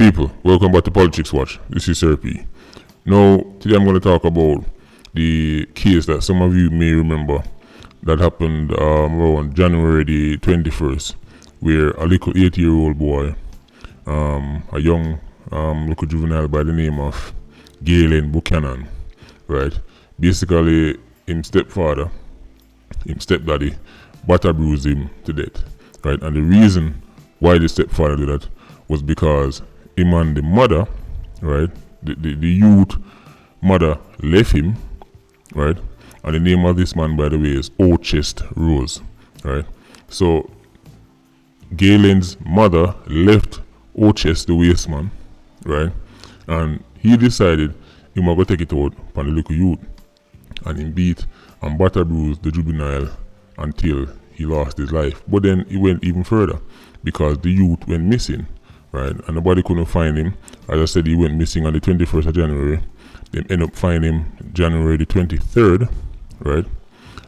People, welcome back to Politics Watch. This is Sir P. Now, today I'm going to talk about the case that some of you may remember that happened around January the 21st, where a little 8-year-old boy, a young little juvenile by the name of Galen Buchanan, right? Basically, his stepfather, his stepdaddy, butter bruised him to death, right? And the reason why the stepfather did that was because him and the mother, right? The youth mother left him, right? And the name of this man, by the way, is Ochest Rose, right? So Galen's mother left Ochest, the waste man, right? And he decided he might go take it out upon the little youth, and he beat and butter bruised the juvenile until he lost his life. But then he went even further because the youth went missing, right? And nobody couldn't find him. As I said, he went missing on the 21st of January. They ended up finding him January the 23rd, right?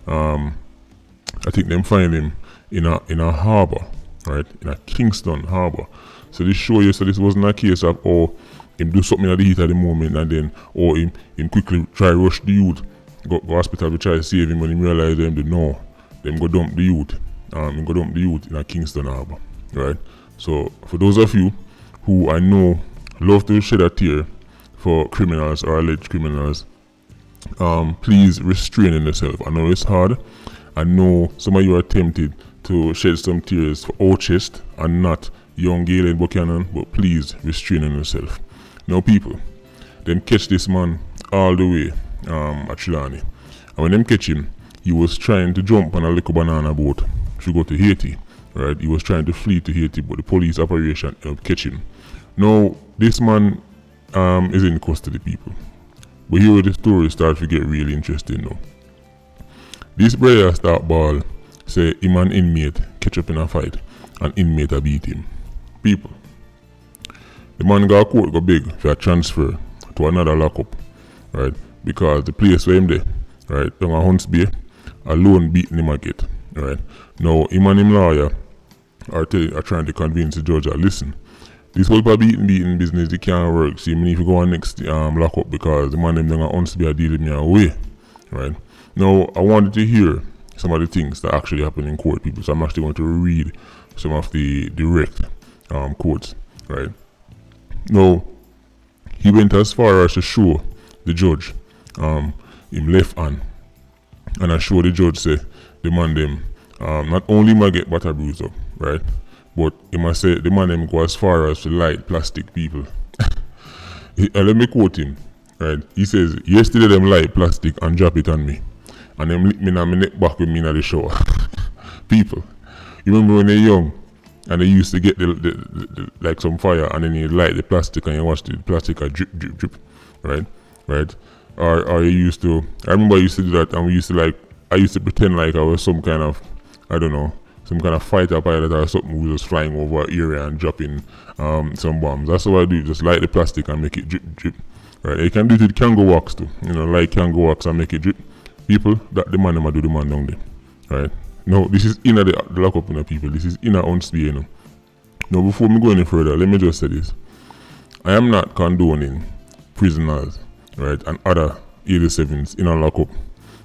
I think them find him in a harbor, right? In a Kingston harbor. So this show you, so this wasn't a case of him do something at the heat of the moment and then him quickly try to rush the youth, go hospital to try to save him, when he realized them go dump the youth. Him go dump the youth in a Kingston harbor, right? So for those of you who I know love to shed a tear for criminals or alleged criminals, please restrain yourself. I know it's hard. I know some of you are tempted to shed some tears for Ochest and not young Galen Buchanan, but please restrain yourself. Now people, them catch this man all the way at Trelawney. And when them catch him, he was trying to jump on a little banana boat to go to Haiti. Right, he was trying to flee to Haiti, but the police operation helped catch him. Now, this man is in custody, people. But here the story starts to get really interesting now. This brother start ball, say him and inmate catch up in a fight, and inmate a beat him. People, the man go to court, go beg for a transfer to another lockup, right? Because the place where him there, right, down at Hunts Bay, alone beating him a get, right? Now, him and him lawyer are trying to convince the judge that listen, this whole beating business, it can't work. See, if you go on next lock up because the man them don't want to be a deal with me away, right? Now, I wanted to hear some of the things that actually happen in court, people. So I'm actually going to read some of the direct quotes, right? Now, he went as far as to show the judge him left hand, and I show the judge say the man them not only might get butter bruised up, right? But he must say the man them go as far as to light plastic people. Let me quote him, right? He says, yesterday them light plastic and drop it on me. And them lick me in my neck back with me in the shower. People, you remember when they're young and they used to get the like some fire and then you light the plastic and you watch the plastic drip, drip, drip, right? Right? Or you used to, I remember I used to do that, and I used to pretend like I was some kind of, I don't know, some kind of fighter pilot or something who was flying over an area and dropping some bombs. That's what I do, just light the plastic and make it drip, drip. Right? You can do it with Kango wax too. Light Kango wax and make it drip. People, that the man them do the man down there. Right? No, this is inner the lockup, people. This is inner Hunts Bay, Now, before me go any further, let me just say this. I am not condoning prisoners, right, and other 87s in a lockup.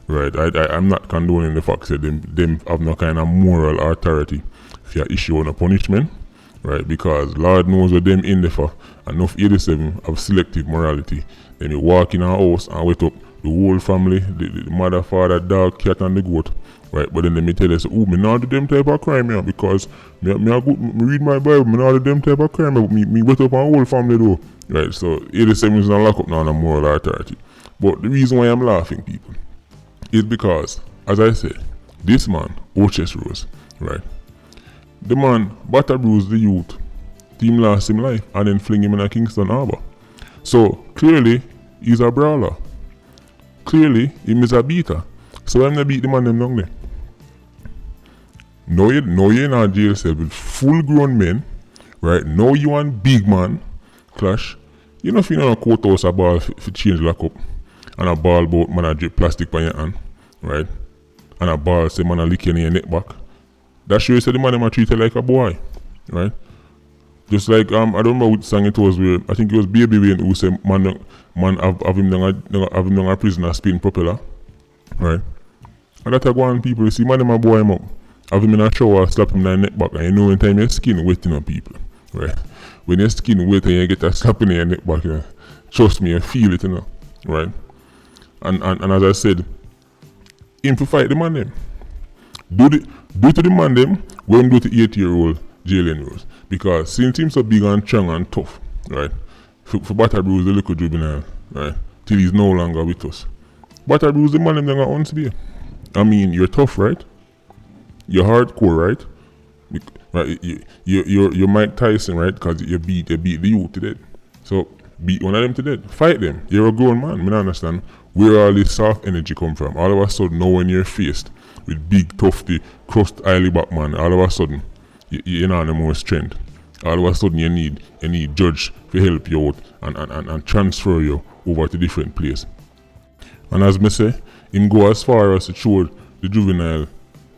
Right, I'm not condoning the fact that them have no kind of moral authority for issue on a punishment, right? Because Lord knows what them in there for. Enough 87 have selective morality. Then you walk in a house and wake up the whole family, the mother, father, dog, cat and the goat, right? But then me tell you, me not do them type of crime here because me read my Bible, me not do them type of crime, but me wake up a whole family though, right? So 87 is not lock up now on a moral authority. But the reason why I'm laughing, people, is because, as I said, this man, Ochest Rose, right? The man butter bruised the youth, team lost him life, and then fling him in a Kingston harbor. So clearly, he's a brawler. Clearly, he is a beater. So I'm gonna beat the man them down there. Now you're in a jail cell with full grown men, right? Now you and big man clash. You know if you know a courthouse a ball for change lock up. And a ball boat man a drip plastic on your hand, right? And a ball say man a lick you in your neck back. That shows you the man them a treat you like a boy, right? Just like I don't remember which song it was where I think it was Baby Wayne who said man have him down a prisoner spin propeller. Right? And that I go on people, you see man them a boy him up. Have him in a shower, slap him in the neck back, and you know when time your skin wetting on people. Right? When your skin wet and you get a slap in your neck back, you know, trust me, you feel it, you know. Right? And as I said, him to fight the man them. Do to the man them when do to 8-year-old Jalen Rose. Because since him so big and strong and tough, right? For Batter Bruce the little juvenile, right? Till he's no longer with us. Batter Bruce the man them gonna unspear. I mean, you're tough, right? You're hardcore, right? Right? You're Mike Tyson, right? Because you beat the youth to death. So beat one of them to death. Fight them. You're a grown man. I don't understand where all this soft energy come from. All of a sudden, now when you're faced with big, tufty, crushed, oily back man, all of a sudden, you're not the more strength. All of a sudden, you need judge to help you out and transfer you over to different place. And as me say, him go as far as to show the juvenile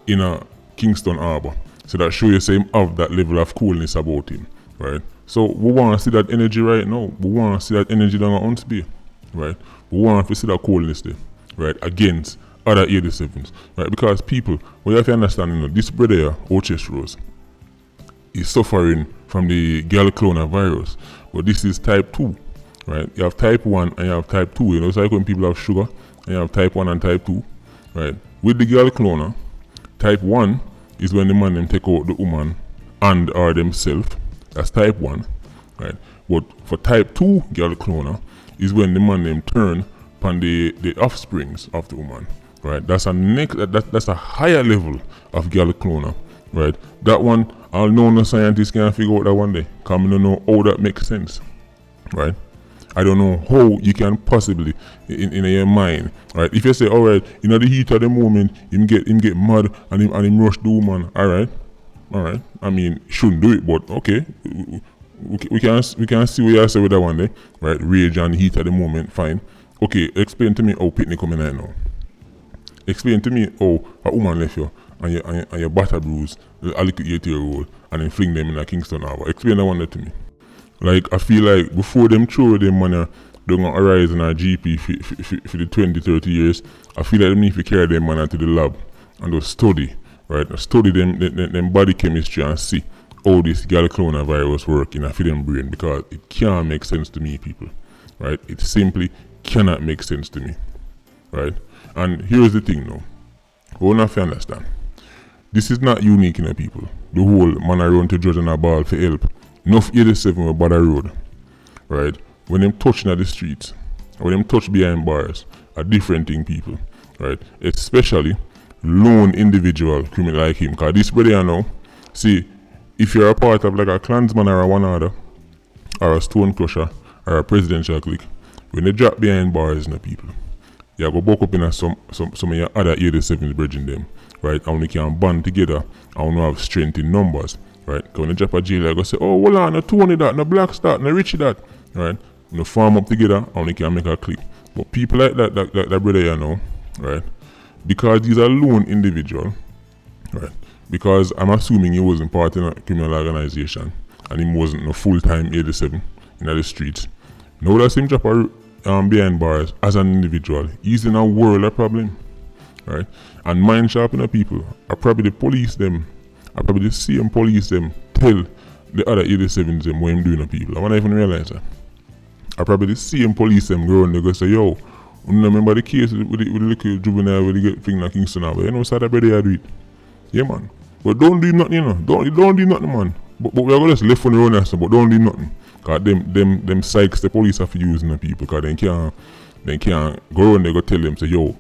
in a Kingston Harbour. So that show you say him have that level of coolness about him, right? So we want to see that energy right now. We want to see that energy down on Bay, right? We want to see that coolness there, right? Against other 87s, right? Because people, we have to understand, you know, this brother here, Ochess Rose, is suffering from the girl coronavirus, but this is type 2, right? You have type 1 and you have type 2. You know, it's like when people have sugar and you have type 1 and type 2, right? With the girl clona, type 1 is when the man them take out the woman and or themselves. That's type 1, right? But for type 2 girl clona is when the man them turn upon the offsprings of the woman, right? That's that's a higher level of girl clona, right? That one, I'll know no scientist can figure out that one day. Cause I don't know how that makes sense, right? I don't know how you can possibly in your mind, right? If you say, all right, in the heat of the moment, him get mad and him rush the woman, all right. I mean, shouldn't do it, but okay, we can see what you say with that one day, right? Rage and heat of the moment, fine. Okay, explain to me how Pitney coming right now. Explain to me how a woman left you and your Batter Bruce, a little 8-year-old, and then fling them in a Kingston Harbour. Explain that one day to me. Like, I feel like before them throw them money, they're going to arise in our GP for the 20-30 years, I feel like they need to carry them money to the lab and just study, right? Study them body chemistry and see how this girl coronavirus work in a them brain, because it can't make sense to me, people, right? It simply cannot make sense to me, right? And here's the thing now, we don't have to understand. This is not unique in the people. The whole man I run to judge and a ball for help. Enough 87 with Batter Road, right? When them touching at the streets, when them touch behind bars, a different thing, people, right? Especially lone individual criminal like him. Cause this brother now, see, if you're a part of like a Klansman or a one order, or a stone crusher, or a presidential clique, when they drop behind bars, no people, you go buck up in some of your other 87s bridging them, right? And we can band together and we have strength in numbers. Right, because when they drop a jail, I go say, oh, hold on, no Tony that, no Black Star, no Richie that, right? We no farm up together and we can make a click. But people like that brother here now, right? Because he's a lone individual, right? Because I'm assuming he wasn't part of a criminal organization and he wasn't no full-time 87 in the streets. Now that's him drop a behind bars as an individual. He's in a world of problem, right? And mind sharpening people are probably the police them. I probably the same police them tell the other 87s them what I'm doing to people. I won't even realize that. I probably the same police them go and they go say, yo, you remember the case with the little juvenile where they get thing like Kingston now, but you know, so that brother do it. Yeah, man. But don't do nothing, you know. Don't do nothing, man. But we're going to just left on the road and stuff, but don't do nothing. Because them psychs the police have to use the people, because they can't go around and they go tell them, say, yo,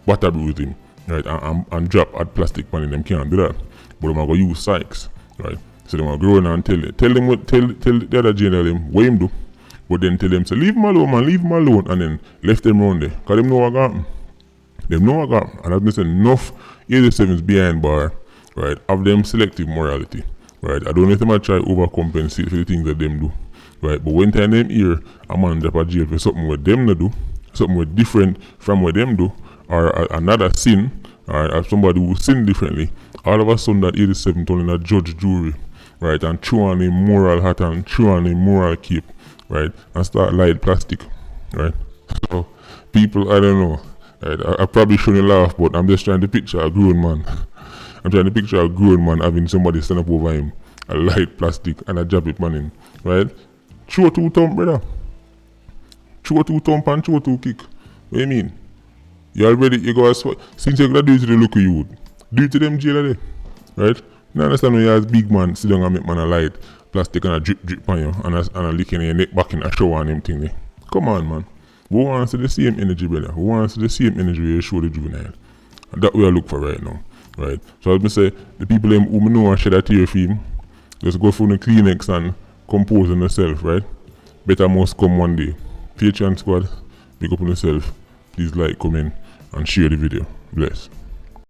Batter Bruce him, right, and drop at plastic pan in them, can't do that. But they're going to use psychs, right? So they're going to go around and tell the other general them what him do. But then tell them, say, leave him alone, man, leave him alone, and then left them round there. Because them know what got him. Them know what got him. And I've been saying enough 87s behind bar, right, of them selective morality, right? I don't know if they might try to overcompensate for the things that them do, right? But when time them hear a man drop a jail for something what them no do, something what different from what them do, or another sin, or somebody who sin differently, all of a sudden that 87 turn in a judge, jury, right, and throw on him moral hat and throw on him moral cape, right, and start light plastic, right. So people, I don't know, right, I probably shouldn't laugh, but I'm just trying to picture a grown man. I'm trying to picture a grown man having somebody stand up over him, a light plastic and a jab it man in, right. Throw two thumb, brother. Throw two thump and throw two kick. What do you mean? You go as since you're gonna do it to the local youth, do it to them jail there. Right? You understand when you as big man sit down and make man a light plastic and a drip on you and a licking your neck back in a shower and them thing there. Come on, man. We want to see the same energy, brother. We want to see the same energy you show the juvenile. And that we are look for right now. Right? So as me say, the people who me know and shed a tear for him, just go through the Kleenex and compose on yourself, right? Better must come one day. Patreon squad, pick up on yourself. Please like, comment and share the video. Bless.